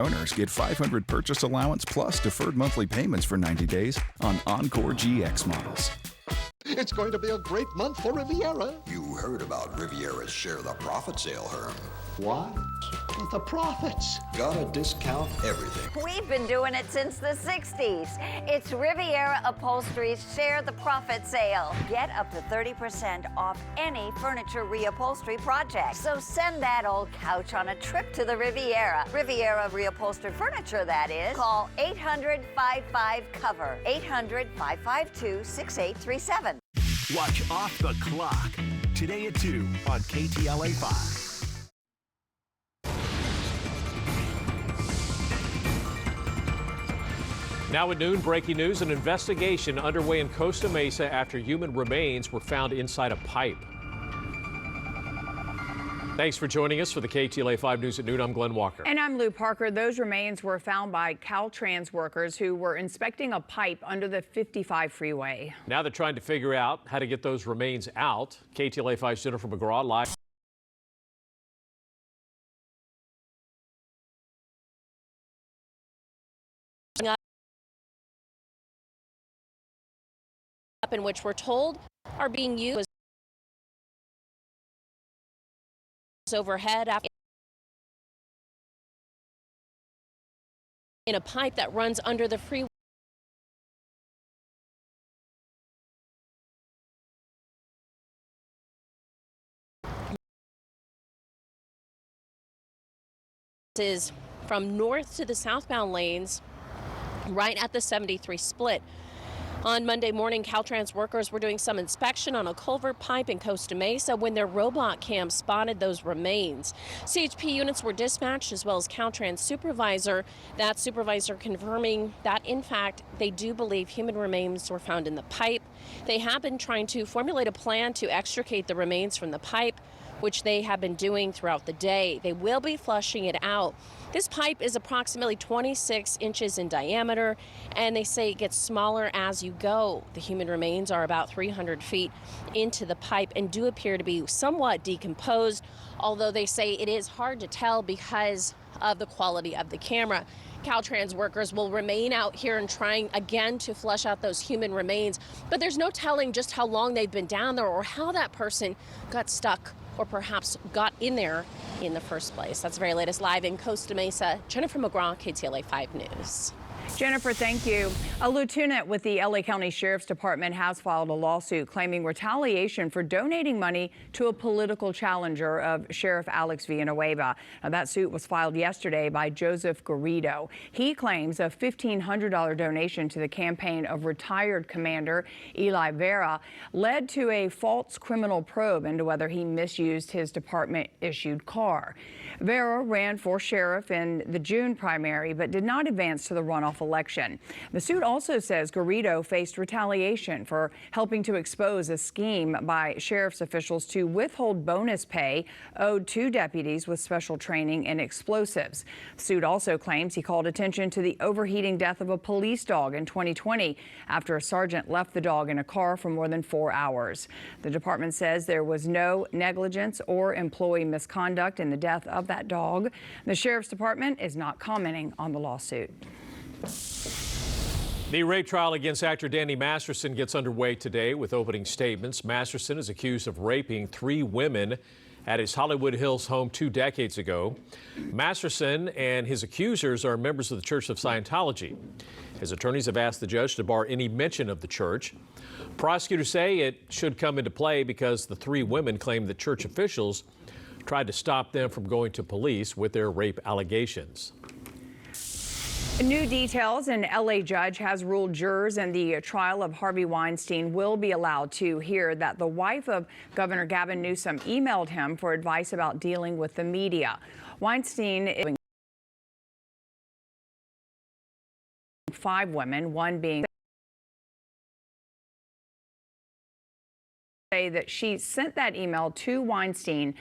Owners get $500 purchase allowance plus deferred monthly payments for 90 days on Encore GX models. It's going to be a great month for Riviera. You heard about Riviera's Share the Profit sale, Herm. What? The profits. Gotta discount everything. We've been doing it since the 60s. It's Riviera Upholstery's Share the Profit sale. Get up to 30% off any furniture reupholstery project. So send that old couch on a trip to the Riviera. Riviera Reupholstered Furniture, that is. Call 800-55-COVER. 800-552-6837. Watch Off the Clock today at 2 on KTLA 5. Now at noon, breaking news, an investigation underway in Costa Mesa after human remains were found inside a pipe. Thanks for joining us for the KTLA 5 News at noon. I'm Glenn Walker. And I'm Lou Parker. Those remains were found by Caltrans workers who were inspecting a pipe under the 55 freeway. Now they're trying to figure out how to get those remains out. KTLA 5's Jennifer McGraw live. In which we're told are being used overhead in a pipe that runs under the freeway. This is from north to the southbound lanes right at the 73 split. On Monday morning, Caltrans workers were doing some inspection on a culvert pipe in Costa Mesa when their robot cam spotted those remains. CHP units were dispatched as well as Caltrans supervisor. That supervisor confirming that, in fact, they do believe human remains were found in the pipe. They have been trying to formulate a plan to extricate the remains from the pipe, which they have been doing throughout the day. They will be flushing it out. This pipe is approximately 26 inches in diameter, and they say it gets smaller as you go. The human remains are about 300 feet into the pipe and do appear to be somewhat decomposed, although they say it is hard to tell because of the quality of the camera. Caltrans workers will remain out here and trying again to flush out those human remains, but there's no telling just how long they've been down there or how that person got stuck or perhaps got in there in the first place. That's the very latest live in Costa Mesa. Jennifer McGraw, KTLA 5 News. Jennifer, thank you. A lieutenant with the LA County Sheriff's Department has filed a lawsuit claiming retaliation for donating money to a political challenger of Sheriff Alex Villanueva. Now, that suit was filed yesterday by Joseph Garrido. He claims a $1,500 donation to the campaign of retired Commander Eli Vera led to a false criminal probe into whether he misused his department-issued car. Vera ran for sheriff in the June primary but did not advance to the runoff election. The suit also says Garrido faced retaliation for helping to expose a scheme by sheriff's officials to withhold bonus pay owed to deputies with special training in explosives. The suit also claims he called attention to the overheating death of a police dog in 2020 after a sergeant left the dog in a car for more than 4 hours. The department says there was no negligence or employee misconduct in the death of that dog. The sheriff's department is not commenting on the lawsuit. The rape trial against actor Danny Masterson gets underway today with opening statements. Masterson is accused of raping 3 women at his Hollywood Hills home 2 decades ago. Masterson and his accusers are members of the Church of Scientology. His attorneys have asked the judge to bar any mention of the church. Prosecutors say it should come into play because the 3 women claim that church officials tried to stop them from going to police with their rape allegations. New details. An LA judge has ruled jurors in the trial of Harvey Weinstein will be allowed to hear that the wife of Governor Gavin Newsom emailed him for advice about dealing with the media. Weinstein is 5 women, one being say that she sent that email to Weinstein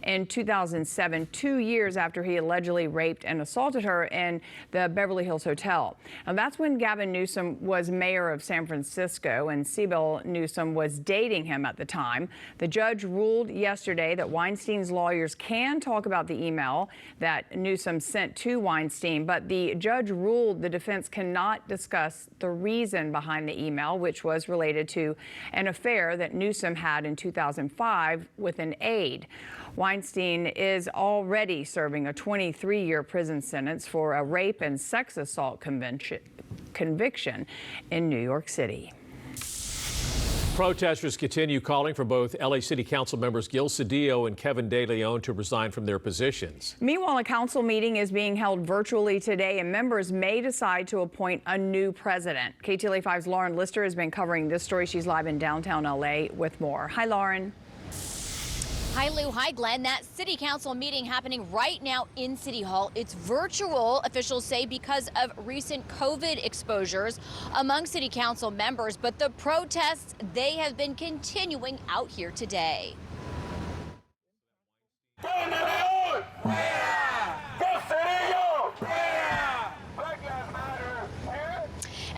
in 2007, 2 years after he allegedly raped and assaulted her in the Beverly Hills Hotel. Now, that's when Gavin Newsom was mayor of San Francisco and Sybil Newsom was dating him at the time. The judge ruled yesterday that Weinstein's lawyers can talk about the email that Newsom sent to Weinstein, but the judge ruled the defense cannot discuss the reason behind the email, which was related to an affair that Newsom had in 2005 with an aide. Weinstein is already serving a 23-year prison sentence for a rape and sex assault conviction in New York City. Protesters continue calling for both LA City Council members Gil Cedillo and Kevin De Leon to resign from their positions. Meanwhile, a council meeting is being held virtually today, and members may decide to appoint a new president. KTLA 5's Lauren Lister has been covering this story. She's live in downtown LA with more. Hi, Lauren. Hi, Lou. Hi, Glenn. That city council meeting happening right now in City Hall. It's virtual, officials say, because of recent COVID exposures among city council members. But the protests, they have been continuing out here today.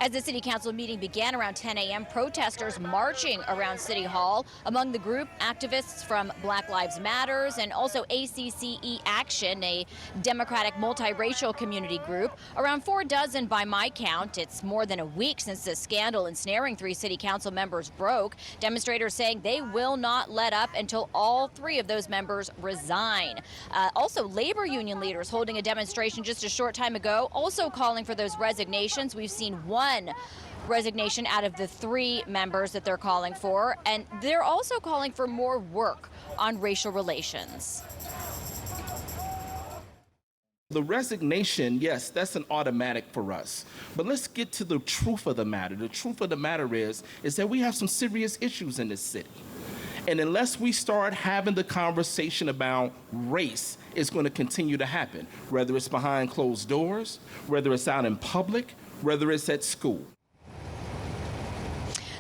As the city council meeting began around 10 a.m., protesters marching around City Hall. Among the group, activists from Black Lives Matters and also ACCE Action, a Democratic multiracial community group. Around 4 dozen by my count. It's more than a week since the scandal ensnaring 3 city council members broke. Demonstrators saying they will not let up until all 3 of those members resign. Also, labor union leaders holding a demonstration just a short time ago, also calling for those resignations. We've seen one resignation out of the 3 members that they're calling for, and they're also calling for more work on racial relations. The resignation, yes, that's an automatic for us. But let's get to the truth of the matter. The truth of the matter is that we have some serious issues in this city. And unless we start having the conversation about race, it's going to continue to happen, whether it's behind closed doors, whether it's out in public, whether it's at school.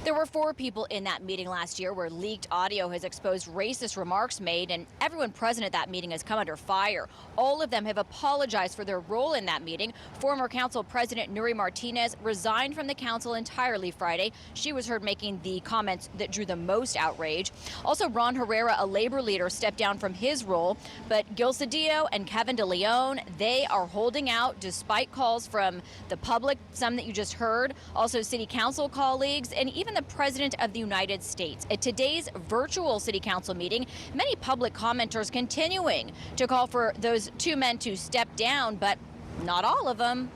There were 4 people in that meeting last year where leaked audio has exposed racist remarks made, and everyone present at that meeting has come under fire. All of them have apologized for their role in that meeting. Former council president Nury Martinez resigned from the council entirely Friday. She was heard making the comments that drew the most outrage. Also, Ron Herrera, a labor leader, stepped down from his role, but Gil Cedillo and Kevin De Leon, they are holding out despite calls from the public, some that you just heard, also city council colleagues, and even the President of the United States. At today's virtual city council meeting, many public commenters continuing to call for those 2 men to step down, but not all of them.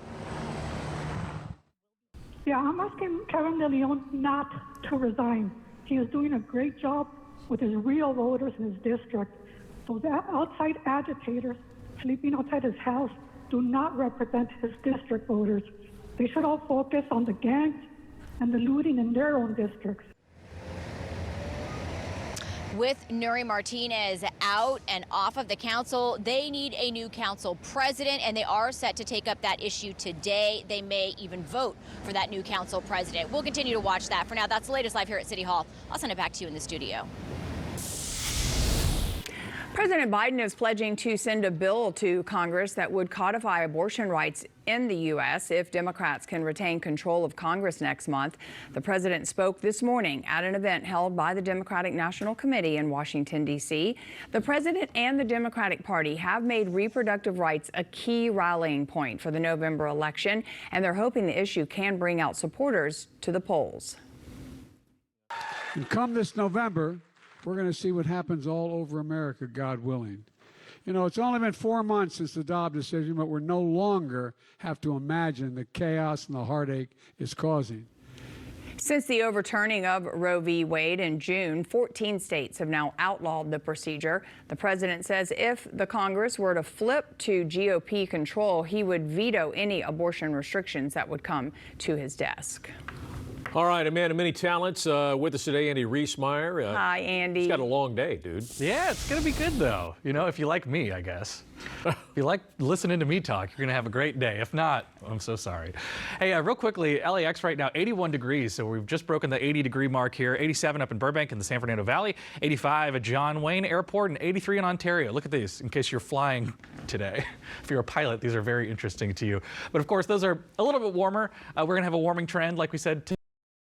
Yeah, I'm asking Kevin De Leon not to resign. He is doing a great job with his real voters in his district. Those outside agitators sleeping outside his house do not represent his district voters. They should all focus on the gangs and the looting in their own districts. With Nury Martinez out and off of the council, they need a new council president, and they are set to take up that issue today. They may even vote for that new council president. We'll continue to watch that. For now, that's the latest live here at City Hall. I'll send it back to you in the studio. President Biden is pledging to send a bill to Congress that would codify abortion rights in the U.S. if Democrats can retain control of Congress next month. The president spoke this morning at an event held by the Democratic National Committee in Washington, D.C. The president and the Democratic Party have made reproductive rights a key rallying point for the November election, and they're hoping the issue can bring out supporters to the polls. And come this November, we're going to see what happens all over America, God willing. You know, it's only been 4 months since the Dobbs decision, but we're no longer have to imagine the chaos and the heartache it's causing. Since the overturning of Roe v. Wade in June, 14 states have now outlawed the procedure. The president says if the Congress were to flip to GOP control, he would veto any abortion restrictions that would come to his desk. All right, a man of many talents with us today, Andy Reesmeyer. Hi, Andy. He's got a long day, dude. Yeah, it's going to be good, though. You know, if you like me, I guess. If you like listening to me talk, you're going to have a great day. If not, I'm so sorry. Hey, real quickly, LAX right now, 81 degrees. So we've just broken the 80-degree mark here. 87 up in Burbank in the San Fernando Valley. 85 at John Wayne Airport and 83 in Ontario. Look at these in case you're flying today. If you're a pilot, these are very interesting to you. But of course, those are a little bit warmer. We're going to have a warming trend, like we said.